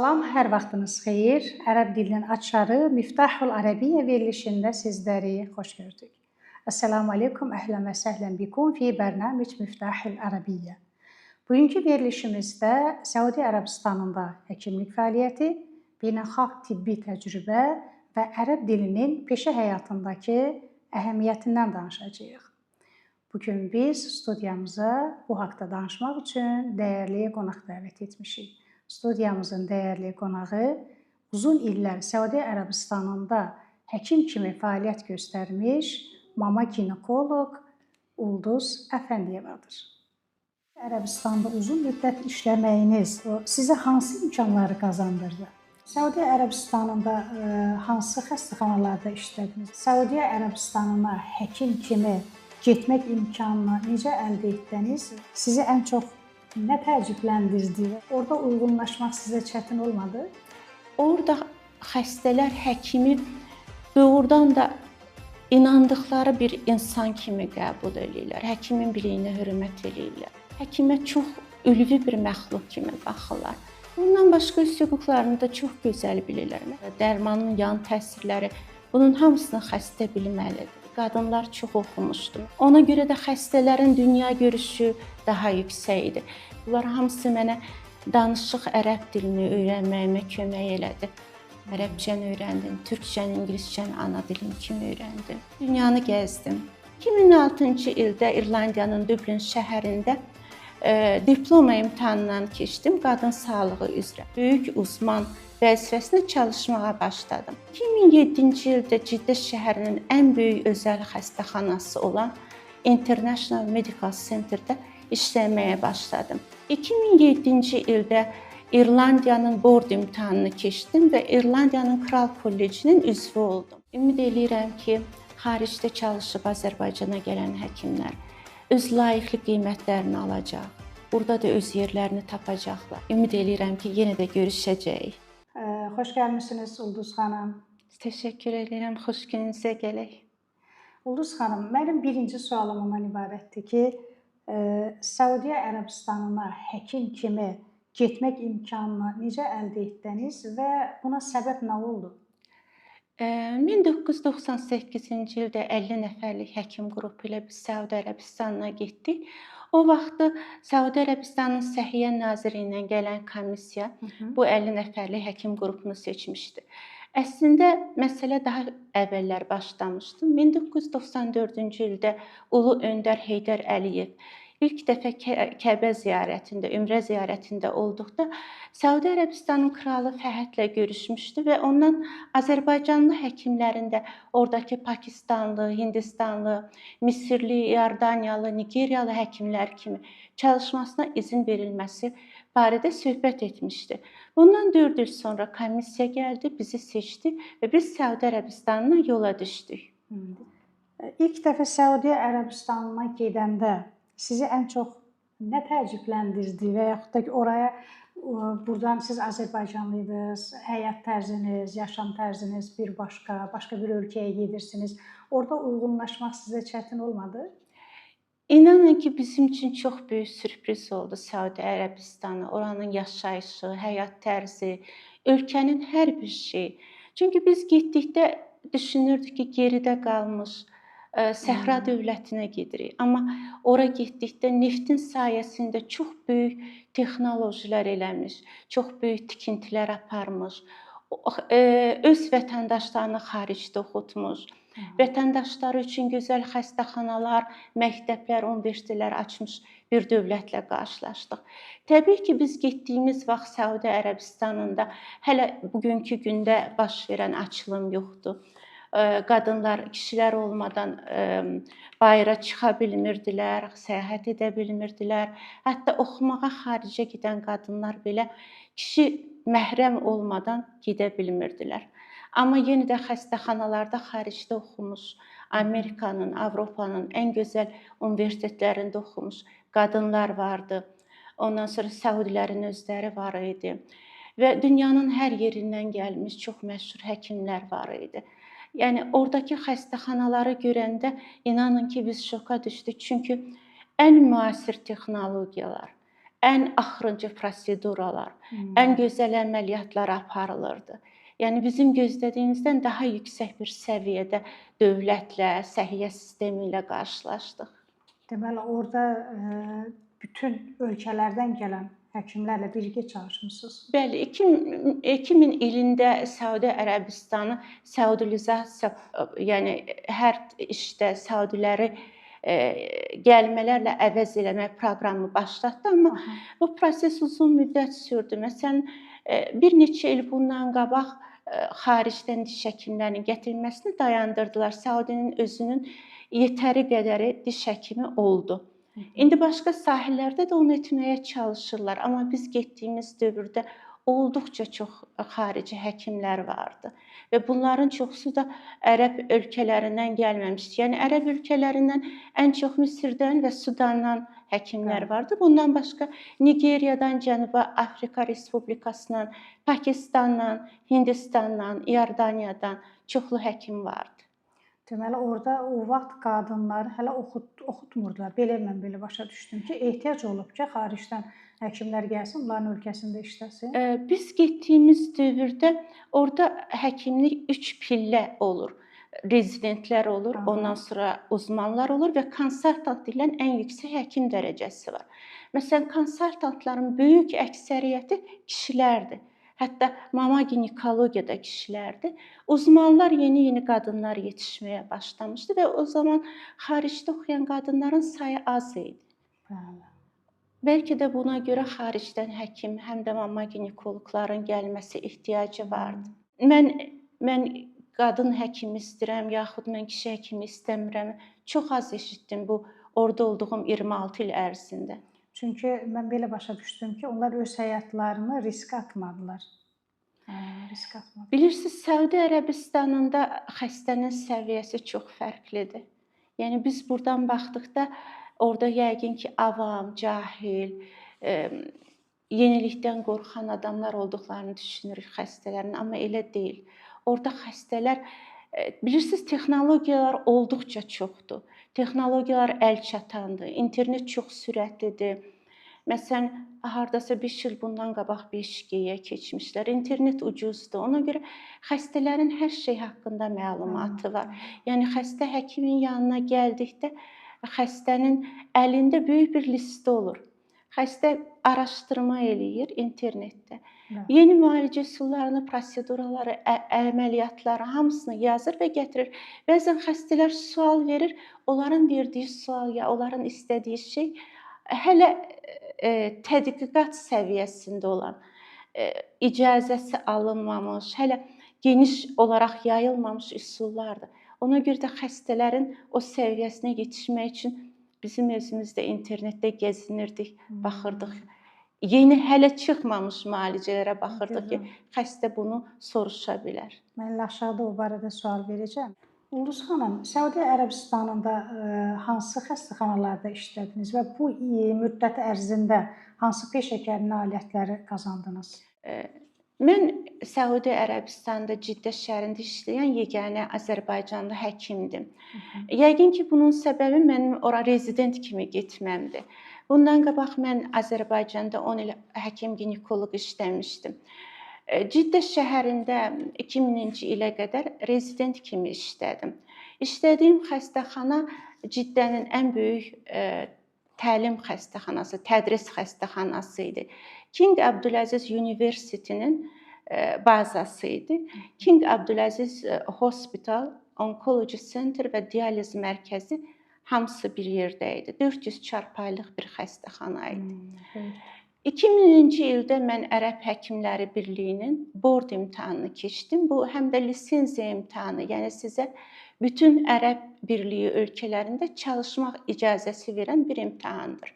Salam, hər vaxtınız xeyir. Ərəb dilinin açarı Miftahul Ərəbiyyə verilişində sizləri xoş gördük. Assalamu alaykum, əhlan və səhlan bikum fi bərnamic Miftahul Ərəbiyyə. Bugünkü verilişimizdə Səudiyyə Ərəbistanında həkimlik fəaliyyəti, beynəlxalq tibbi təcrübə və ərəb dilinin peşə həyatındakı əhəmiyyətindən danışacağıq. Bugün biz studiyamıza bu haqda danışmaq üçün dəyərli qonaq dəvət etmişik. Studiyamızın dəyərli qonağı uzun illər Səudiyyə Ərəbistanında həkim kimi fəaliyyət göstərmiş mama ginekoloq Ulduz Əfəndiyevadır. Ərəbistanda uzun müddət işləməyiniz sizə hansı imkanları qazandırdı? Səudiyyə Ərəbistanında hansı xəstəxanalarda işlədiniz? Səudiyyə Ərəbistanına həkim kimi getmək imkanını necə əldə etdiniz? Sizi ən çox nə təəccübləndirdi? Orada uyğunlaşmaq sizə çətin olmadı? Orada xəstələr həkimi doğrudan da inandıqları bir insan kimi qəbul edirlər. Həkimin biliyinə hörmət edirlər. Həkimə çox ülvi bir məxluq kimi baxırlar. Bundan başqa öz hüquqlarını da çox gözəl bilirlər. Dərmanın yan təsirləri, bunun hamısını xəstə bilməlidir. Qadınlar çox oxumuşdu. Ona görə də xəstələrin dünya görüşü daha yüksək idi. Bunlar hamısı mənə danışıq ərəb dilini öyrənməyimə kömək elədi. Ərəbcəni öyrəndim, türkcəni, ingiliscəni ana dilim kimi öyrəndim. Dünyanı gəzdim. 2006-cı ildə İrlandiyanın Dublin şəhərində diploma imtahanından keçdim qadın sağlığı üzrə. Böyük uzman vəzifəsində çalışmağa başladım. 2007-ci ildə Ciddə şəhərinin ən böyük özəl xəstəxanası olan International Medical Center-də işləməyə başladım. 2007-ci ildə İrlandiyanın board imtahanını keçdim və İrlandiyanın Kral Kollecinin üzvü oldum. Ümid edirəm ki, xaricdə çalışıb Azərbaycana gələn həkimlər öz layiqli qiymətlərini alacaq. Burada da öz yerlərini tapacaqlar. Ümid edirəm ki, yenə də görüşəcəyik. Xoş gəlmisiniz Ulduz xanım. Təşəkkür edirəm. Xoş gününüzə gələk. Ulduz xanım, mənim birinci sualım ondan ibarətdir ki, Səudiyyə Ərəbistanına həkim kimi getmək imkanını necə əldə etdiniz və buna səbəb nə oldu? 1998-ci ildə 50 nəfərlik həkim qrupu ilə biz Səudiyyə Ərəbistanına getdik. O vaxtı Səudiyyə Ərəbistanının Səhiyyə Nazirliyindən gələn komissiya bu 50 nəfərlik həkim qrupunu seçmişdi. Əslində məsələ daha əvvəllər başlamışdı. 1994-cü ildə Ulu Öndər Heydər Əliyev ilk dəfə Kəbə ziyarətində, Ümrə ziyarətində olduqda Səudiyyə Ərəbistanının kralı Fəhədlə görüşmüşdü və ondan Azərbaycanlı həkimlərin də oradakı Pakistanlı, Hindistanlı, Misirli, Yordaniyalı, Nigeriyalı həkimlər kimi çalışmasına izin verilməsi barədə söhbət etmişdi. Bundan 4 il sonra komissiya gəldi, bizi seçdi və biz Səudiyyə Ərəbistanına yola düşdük. İlk dəfə Səudiyyə Ərəbistanına gedəndə sizi ən çox nə təəccübləndirdi və yaxud da ki, oraya buradan siz Azərbaycanlıydınız, həyat tərziniz, yaşam tərziniz bir başqa bir ölkəyə gedirsiniz. Orada uyğunlaşmaq sizə çətin olmadı? İnanın ki, bizim üçün çox böyük sürpriz oldu Səudiyyə Ərəbistanı, oranın yaşayışı, həyat tərzi, ölkənin hər bir şeyi. Çünki biz getdikdə düşünürdük ki, geridə qalmış səhra dövlətinə gedirik. Amma ora getdikdə neftin sayəsində çox böyük texnologilər eləmiş, çox böyük tikintilər aparmış, öz vətəndaşlarını xaricdə oxutmuş, vətəndaşları üçün gözəl xəstəxanalar, məktəblər, universitetlər açmış bir dövlətlə qarşılaşdıq. Təbii ki, biz getdiyimiz vaxt Səudiyyə Ərəbistanında hələ bugünkü gündə baş verən açılım yoxdur. Qadınlar, kişilər olmadan bayıra çıxa bilmirdilər, səyahət edə bilmirdilər. Hətta oxumağa xaricə gedən qadınlar belə kişi məhrəm olmadan gedə bilmirdilər. Amma yenə də xəstəxanalarda xaricdə oxumuş, Amerikanın, Avropanın ən gözəl universitetlərində oxumuş qadınlar vardı. Ondan sonra Səudilərin özləri var idi və dünyanın hər yerindən gəlmiş çox məşhur həkimlər var idi. Yəni oradakı xəstəxanaları görəndə inanın ki, biz şoka düşdük. Çünki ən müasir texnologiyalar, ən axırıncı proseduralar, ən gözəl əməliyyatlar aparılırdı. Yəni bizim gözlədiyimizdən daha yüksək bir səviyyədə dövlətlə, səhiyyə sistemi ilə qarşılaşdıq. Deməli, orada bütün ölkələrdən gələn həkimlərlə birgə çalışmısınız? Bəli, 2000 ilində Səudiyyə Ərəbistanı saudilizasiya, yəni hər işdə saudiləri gəlmələrlə əvəz eləmək proqramı başlatdı, amma bu proses uzun müddət sürdü. Məsələn, bir neçə il bundan qabaq xaricdən diş həkimlərinin gətirilməsini dayandırdılar. Səudiyyənin özünün yetəri qədəri diş həkimi oldu. İndi başqa sahələrdə də onu etməyə çalışırlar, amma biz getdiyimiz dövrdə olduqca çox xarici həkimlər vardı və bunların çoxusu da ərəb ölkələrindən gəlməmişdi. Yəni ərəb ölkələrindən ən çox Misirdən və Sudandan həkimlər vardı. Bundan başqa Nigeriyadan, Cənubi Afrika Respublikasından, Pakistandan, Hindistandan, İordaniyadan çoxlu həkim vardı. Deməli, orada o vaxt qadınları hələ oxutmurdular. Mən belə başa düşdüm ki, ehtiyac olub ki, xaricdən həkimlər gəlsin, onların ölkəsində işləsin. Biz getdiyimiz dövrdə orada həkimlik 3 pillə olur. Rezidentlər olur, ondan sonra uzmanlar olur və konsaltant deyilən ən yüksək həkim dərəcəsi var. Məsələn, konsaltantların böyük əksəriyyəti kişilərdir. Hətta mama ginekologiyada kişilərdir. Uzmanlar yeni qadınlar yetişməyə başlamışdı və o zaman xaricdə oxuyan qadınların sayı az idi. Bəlkə də buna görə xaricdən həkim, həm də mama ginekoloqların gəlməsi ehtiyacı vardı. Mən qadın həkimi istəyirəm, yaxud mən kişi həkimi istəmirəm. Çox az eşitdim bu orada olduğum 26 il ərzində. Çünki mən belə başa düşdüm ki, onlar öz həyatlarını riskə atmadılar. Bilirsiniz, Səudiyyə Ərəbistanında xəstənin səviyyəsi çox fərqlidir. Yəni biz buradan baxdıqda orada yəqin ki, avam, cahil, yenilikdən qorxan adamlar olduqlarını düşünürük xəstələrin, amma elə deyil. Orada xəstələr, bilirsiniz, texnologiyalar olduqca çoxdur. Texnologiyalar əlçatandır, internet çox sürətlidir. Məsələn, hardasa 5 il bundan qabaq 5G-yə keçmişlər. İnternet ucuzdur. Ona görə xəstələrin hər şey haqqında məlumatı var. Yəni xəstə həkimin yanına gəldikdə xəstənin əlində böyük bir listə olur. Xəstə araşdırma eləyir internetdə. Yeni müalicə üsullarını, proseduraları, əməliyyatları hamısını yazır və gətirir. Bəzən xəstələr sual verir, onların verdiyi sual ya onların istədiyi şey hələ tədqiqat səviyyəsində olan, icazəsi alınmamış, hələ geniş olaraq yayılmamış üsullardır. Ona görə də xəstələrin o səviyyəsinə yetişmək üçün bizim özümüzdə internetdə gəzinirdik, baxırdıq. Yeni hələ çıxmamış müalicələrə baxırdıq ki, xəstə bunu soruşa bilər. Mən aşağıda o barədə sual verəcəm. Ulduz xanım, Səudiyyə Ərəbistanında hansı xəstəxanalarda işlədiniz və bu müddət ərzində hansı peşəkar nailiyyətləri qazandınız? Mən Səudiyyə Ərəbistanında Ciddə şəhərində işləyən yeganə Azərbaycanlı həkimdim. Yəqin ki, bunun səbəbi mənim ora rezident kimi getməmdir. Bundan qabaq mən Azərbaycanda 10 il həkim ginekoloq işləmişdim. Ciddə şəhərində 2000-ci ilə qədər rezident kimi işlədim. İşlədiyim xəstəxana Ciddənin ən böyük təlim xəstəxanası, tədris xəstəxanası idi. King Abdüləziz University'nin bazası idi. King Abdüləziz Hospital, Oncology Center və dializ mərkəzi hamısı bir yerdə idi. 400 çarpayılıq bir xəstəxana idi. 2000-ci ildə mən Ərəb Həkimləri Birliyinin board imtahanını keçdim. Bu həm də lisenziya imtahanı, yəni sizə bütün Ərəb Birliyi ölkələrində çalışmaq icazəsi verən bir imtahandır.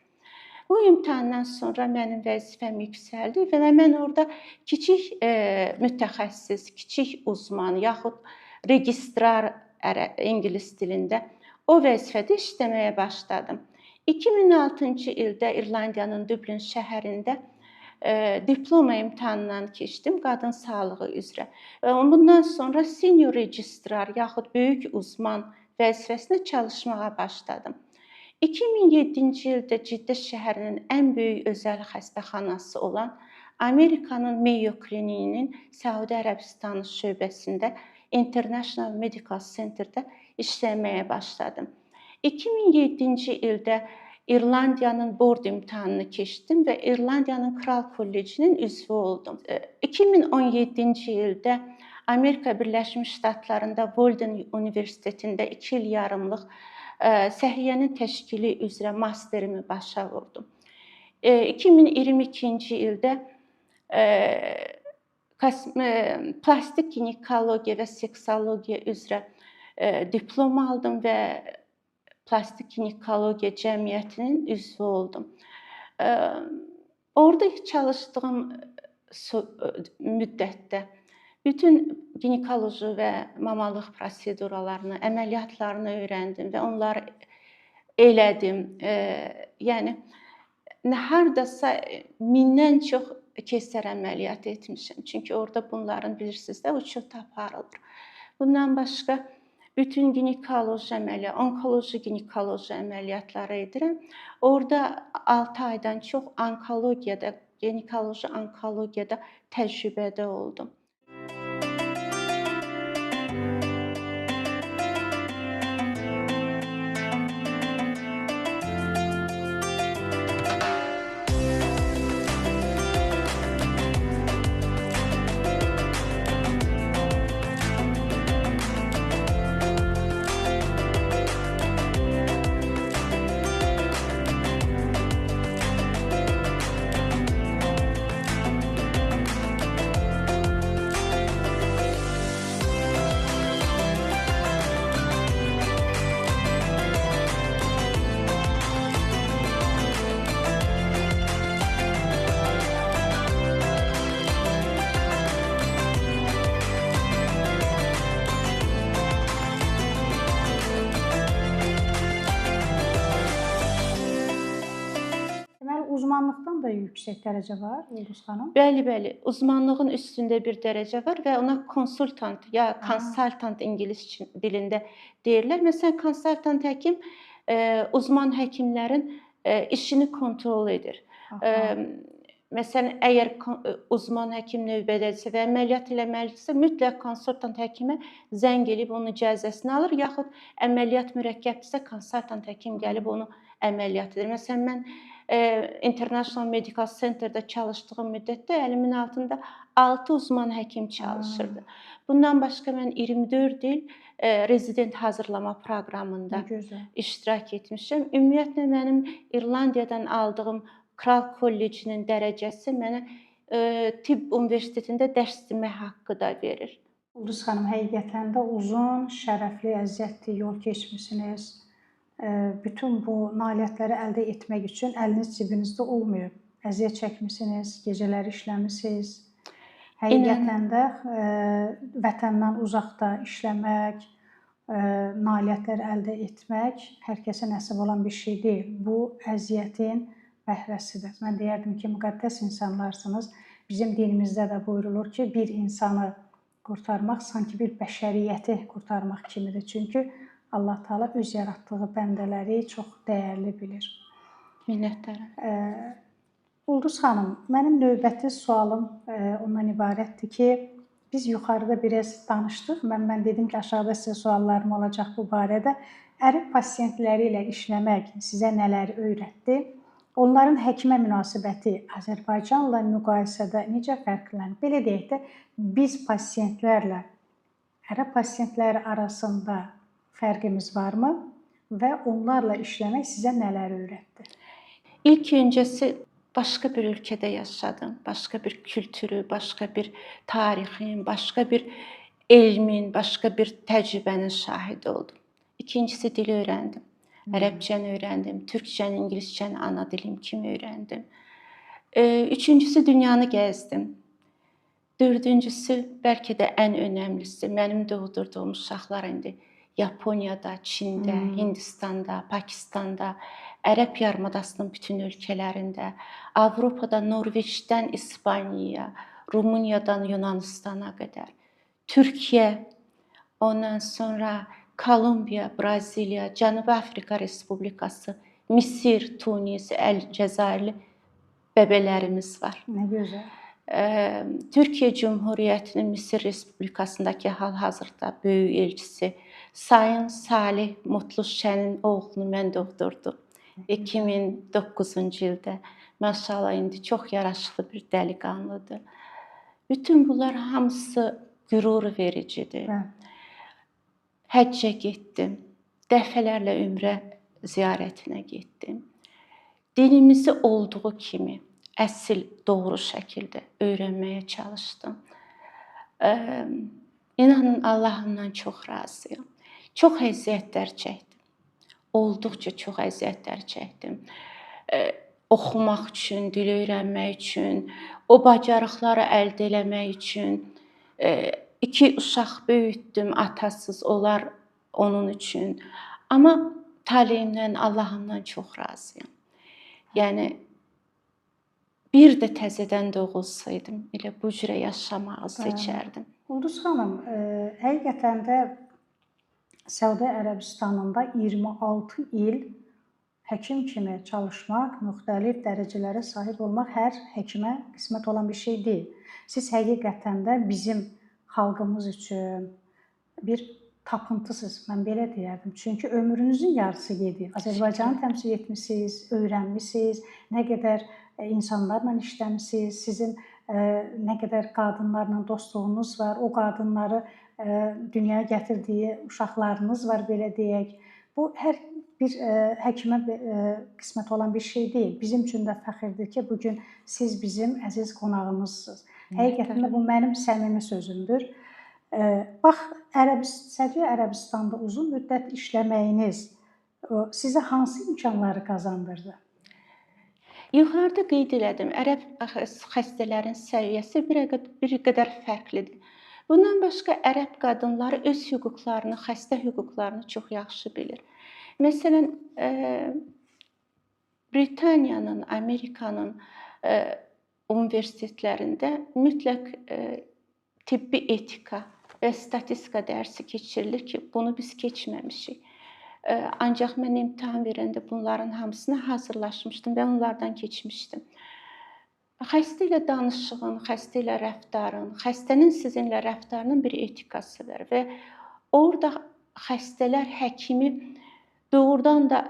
Bu imtahandan sonra mənim vəzifəm yüksəldi və mən orada kiçik mütəxəssis, kiçik uzman yaxud registrar ingilis dilində o vəzifədə işləməyə başladım. 2006-cı ildə İrlandiyanın Dublin şəhərində diploma imtahanından keçdim qadın sağlığı üzrə. Bundan sonra senior registrar yaxud böyük uzman vəzifəsində çalışmağa başladım. 2007-ci ildə Ciddə şəhərinin ən böyük özəl xəstəxanası olan Amerikanın Mayo Klinikinin Səudiyyə Ərəbistanı şöbəsində International Medical Centerdə işləməyə başladım. 2007-ci ildə İrlandiyanın board imtahanını keçdim və İrlandiyanın Kral Kollecinin üzvü oldum. 2017-ci ildə Amerika Birləşmiş Ştatlarında Walden Universitetində 2 il yarımlıq səhiyyənin təşkili üzrə masterimi başa vurdum. 2022-ci ildə plastik ginekologiya və seksologiya üzrə diplom aldım və Plastik Ginekologiya Cəmiyyətinin üzvü oldum. Orada çalışdığım müddətdə bütün ginekoloji və mamalıq proseduralarını, əməliyyatlarını öyrəndim və onları elədim. Yəni hardasa 1000-dən çox keysər əməliyyatı etmişəm. Çünki orada bunların bilirsiniz də uçot aparılır. Bundan başqa bütün ginekoloji əməliyyat, onkoloji ginekoloji əməliyyatları edirəm. Orada 6 aydan çox onkologiyada, ginekoloji onkologiyada təcrübədə oldum. Uzmanlıqdan da yüksək dərəcə var, Ulduz xanım. Bəli, uzmanlığın üstündə bir dərəcə var və ona konsultant ya konsaltant ingilis dilində deyirlər. Məsələn, konsaltant həkim uzman həkimlərin işini kontrol edir. Məsələn, əgər uzman həkim növbədədirsə və əməliyyat eləməlidirsə, mütləq konsultant həkimə zəng edib onun icazəsini alır, yaxud əməliyyat mürəkkəbdirsə, konsultant həkim gəlib onu əməliyyat edir. Məsələn, mən International Medical Centerdə çalışdığım müddətdə əlimin altında 6 uzman həkim çalışırdı. Bundan başqa mən 24 il rezident hazırlama proqramında iştirak etmişəm. Ümumiyyətlə mənim İrlandiyadan aldığım Kral Kollecinin dərəcəsi mənə tibb universitetində dərs demək haqqı da verir. Ulduz xanım, həqiqətən də uzun, şərəfli, əziyyətli yol keçmisiniz. Bütün bu nailiyyətləri əldə etmək üçün əliniz cibinizdə olmayıb. Əziyyət çəkmisiniz, gecələri işləmisiniz. Həqiqətən də vətəndən uzaqda işləmək, nailiyyətlər əldə etmək hər kəsə nəsib olan bir şey deyil. Bu əziyyətin bəhrəsidir. Mən deyərdim ki, müqəddəs insanlarsınız. Bizim dinimizdə də buyurulur ki, bir insanı qurtarmaq sanki bir bəşəriyyəti qurtarmaq kimidir. Çünki Allah Teala öz yaratdığı bəndələri çox dəyərli bilir. Minnətdaram. Ulduz xanım, mənim növbəti sualım ondan ibarətdir ki, biz yuxarıda biraz danışdıq. Mən dedim ki, aşağıda sizə suallarım olacaq bu barədə. Ərəb pasiyentləri ilə işləmək sizə nələri öyrətdi? Onların həkimə münasibəti Azərbaycanla müqayisədə necə fərqlənir? Belə deyək də, biz pasiyentlərlə ərəb pasiyentləri arasında fərqimiz varmı və onlarla işləmək sizə nələr öyrətdi? İlk öncəsi başqa bir ölkədə yaşadım. Başqa bir kültürü, başqa bir tarixin, başqa bir elmin, başqa bir təcrübənin şahidi oldum. İkincisi dili öyrəndim. Ərəbcəni öyrəndim, türkcəni, ingiliscəni ana dilim kimi öyrəndim. Üçüncüsü dünyanı gəzdim. Dördüncüsü, bəlkə də ən önəmlisi, mənim doğdurduğum uşaqlar indi Yaponiyada, Çində, Hindistanda, Pakistanda, Ərəb yarımadasının bütün ölkələrində, Avropada Norveçdən İspaniyaya, Rumıniyadan Yunanistana qədər, Türkiyə, ondan sonra Kolumbiya, Braziliya, Cənubi Afrika Respublikası, Misir, Tunis, Cəzairli bəbələrimiz var. Nə gözəl. Türkiyə Cümhuriyyətinin Misir Respublikasındakı hal-hazırda böyük elçisi Sayın Salih Mutluşənin oğlunu mən doğdurdum 2009-cu ildə. Maşallah indi çox yaraşıqlı bir dəliqanlıdır. Bütün bunlar hamısı qürur vericidir. Həccə getdim. Dəfələrlə ümrə ziyarətinə getdim. Dinimizi olduğu kimi əsl, doğru şəkildə öyrənməyə çalışdım. İnanın Allahımdan çox razıyam. Çox əziyyətlər çəkdim. Olduqca çox əziyyətlər çəkdim. Oxumaq üçün, dil öyrənmək üçün, o bacarıqları əldə etmək üçün 2 uşaq böyütdüm, atasız onlar onun üçün. Amma taleyimdən, Allahımdan çox razıyam. Yəni bir də təzədən doğulsaydım, elə bu cürə yaşamağı seçərdim. Ulduz xanım, həqiqətən də Səudiyyə Ərəbistanında 26 il həkim kimi çalışmaq, müxtəlif dərəcələrə sahib olmaq hər həkimə qismət olan bir şey deyil. Siz həqiqətən də bizim xalqımız üçün bir tapıntısınız, mən belə deyərdim. Çünki ömrünüzün yarısı gedib. Azərbaycanı təmsil etmisiniz, öyrənmisiniz, nə qədər insanlarla işləmisiniz, sizin nə qədər qadınlarla dostluğunuz var, o qadınları dünyaya gətirdiyi uşaqlarınız var, belə deyək. Bu hər bir həkimə qismət olan bir şey deyil. Bizim üçün də fəxirdir ki, bugün siz bizim əziz qonağımızsınız. Həqiqətən də bu mənim səmimi sözümdür. Bax, Səudiyyə Ərəbistanda uzun müddət işləməyiniz sizə hansı imkanları qazandırdı? Yuxarıda qeyd elədim, ərəb xəstələrin səviyyəsi bir qədər fərqlidir. Bundan başqa ərəb qadınları öz hüquqlarını, xəstə hüquqlarını çox yaxşı bilir. Məsələn, Britaniyanın, Amerikanın universitetlərində mütləq tibbi etika və statistika dərsi keçirilir ki, bunu biz keçməmişik. Ancaq mən imtahan verəndə bunların hamısına hazırlaşmışdım və onlardan keçmişdim. Xəstə ilə danışığın, xəstə ilə rəftarın, xəstənin sizinlə rəftarının bir etikası var və orada xəstələr həkimi doğrudan da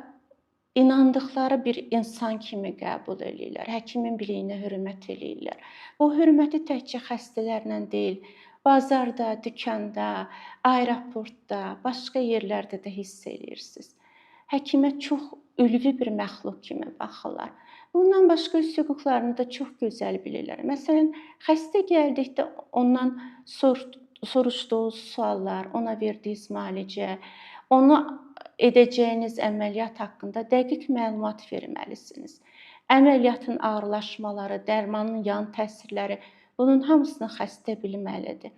inandıqları bir insan kimi qəbul edirlər. Həkimin biliyinə hörmət edirlər. Bu hörməti təkcə xəstələrlə deyil, bazarda, dükanda, aeroportda, başqa yerlərdə də hiss edirsiniz. Həkimə çox ülvi bir məxluq kimi baxırlar. Bundan başqa öz hüquqlarını da çox gözəl bilirlər. Məsələn, xəstə gəldikdə ondan soruşduğu suallar, ona verdiyiniz müalicə, ona edəcəyiniz əməliyyat haqqında dəqiq məlumat verməlisiniz. Əməliyyatın ağırlaşmaları, dərmanın yan təsirləri, bunun hamısını xəstə bilməlidir.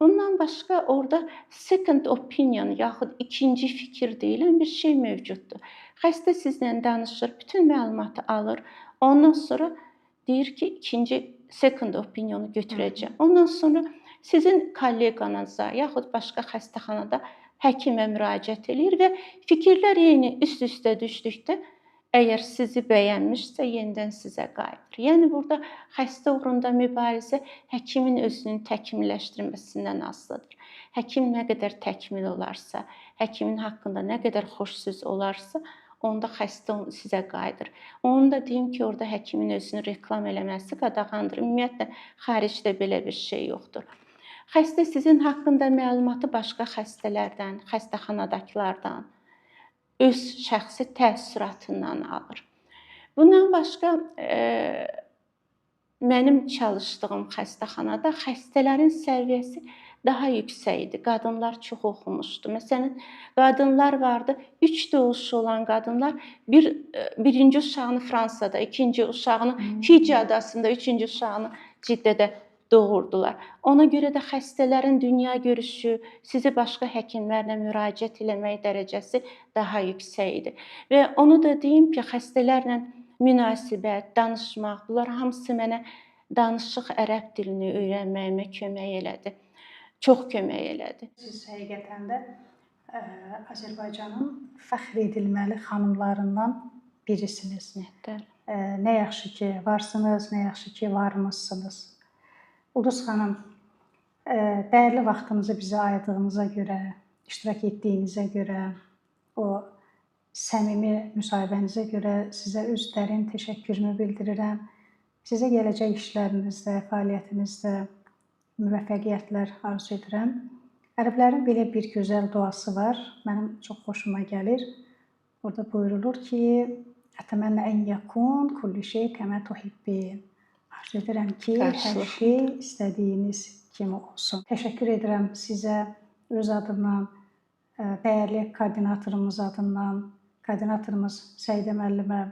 Bundan başqa orada second opinion yaxud ikinci fikir deyilən bir şey mövcuddur. Xəstə sizlə danışır, bütün məlumatı alır. Ondan sonra deyir ki, ikinci second opinionu götürəcəm. Ondan sonra sizin kolleqanıza yaxud başqa xəstəxanada həkimə müraciət edir və fikirlər eyni üst-üstə düşdükdə əgər sizi bəyənmişsə yenidən sizə qayıdır. Yəni burada xəstə uğrunda mübarizə həkimin özünün təkmilləşdirməsindən asılıdır. Həkim nə qədər təkmil olarsa, həkimin haqqında nə qədər xoş söz olarsa, onda xəstə sizə qayıdır. Onu da deyim ki, orada həkimin özünü reklam eləməsi qadağandır. Ümumiyyətlə xaricdə belə bir şey yoxdur. Xəstə sizin haqqında məlumatı başqa xəstələrdən, xəstəxanadakılardan, öz şəxsi təəssüratından alır. Bundan başqa mənim çalışdığım xəstəxanada xəstələrin səviyyəsi daha yüksək idi. Qadınlar çox oxumuşdu. Məsələn, qadınlar vardı, 3 doğuşu olan qadınlar birinci uşağını Fransada, ikinci uşağını Fiji adasında, üçüncü uşağını Ciddədə doğurdular. Ona görə də xəstələrin dünya görüşü, sizi başqa həkimlərlə müraciət eləmək dərəcəsi daha yüksək idi. Və onu da deyim ki, xəstələrlə münasibət, danışmaq, bunlar hamısı mənə danışıq ərəb dilini öyrənməyimə kömək elədi. Çox kömək elədi. Siz həqiqətən də Azərbaycanın fəxr edilməli xanımlarından birisiniz. Minnətdaram. Nə yaxşı ki varsınız, nə yaxşı ki varmısınız. Ulduz xanım, dəyərli vaxtınızı bizə ayırdığınıza görə, iştirak etdiyinizə görə, o səmimi müsahibənizə görə sizə öz dərin təşəkkürümü bildirirəm. Sizə gələcək işlərinizdə, fəaliyyətinizdə müvəffəqiyyətlər arzu edirəm. Ərəblərin belə bir gözəl duası var, mənim çox xoşuma gəlir. Orada buyurulur ki, "Ətəmənnə ən yəkun kullu şey kəmə tuhibbin." Arzu edirəm ki, hər şey istədiyiniz kimi olsun. Təşəkkür edirəm sizə öz adımdan, dəyərli koordinatorumuz adından, koordinatorumuz Səidə müəllimə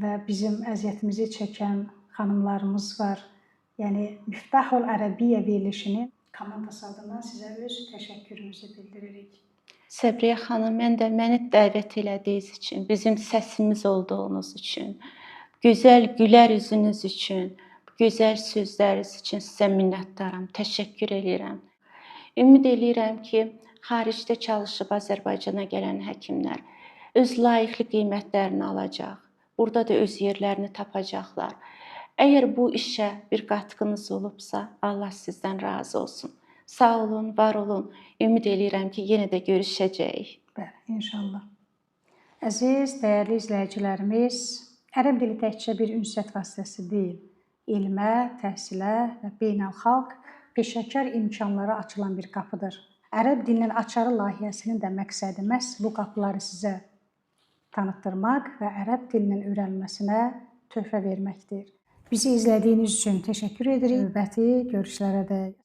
və bizim əziyyətimizi çəkən xanımlarımız var. Yəni Miftahul Ərəbiyyə verilişinin komandası adından sizə öz təşəkkürümüzü bildiririk. Səbriyə xanım, mən də məni dəvət elədiyiniz üçün, bizim səsimiz olduğunuz üçün, gözəl gülər üzünüz üçün, gözəl sözləriniz üçün sizə minnətdaram, təşəkkür edirəm. Ümid edirəm ki, xaricdə çalışıb Azərbaycana gələn həkimlər öz layiqli qiymətlərini alacaq. Burada da öz yerlərini tapacaqlar. Əgər bu işə bir qatqınız olubsa, Allah sizdən razı olsun. Sağ olun, var olun. Ümid edirəm ki, yenə də görüşəcəyik. Bəli, inşallah. Əziz, dəyərli izləyicilərimiz, ərəb dili təkcə bir ünsiyyət vasitəsi deyil. Elmə, təhsilə və beynəlxalq peşəkar imkanlara açılan bir qapıdır. Ərəb dilinin açarı layihəsinin də məqsədi məhz bu qapıları sizə tanıtdırmaq və ərəb dilinin öyrənilməsinə töhfə verməkdir. Bizi izlədiyiniz üçün təşəkkür edirik. Növbəti görüşlərə dək.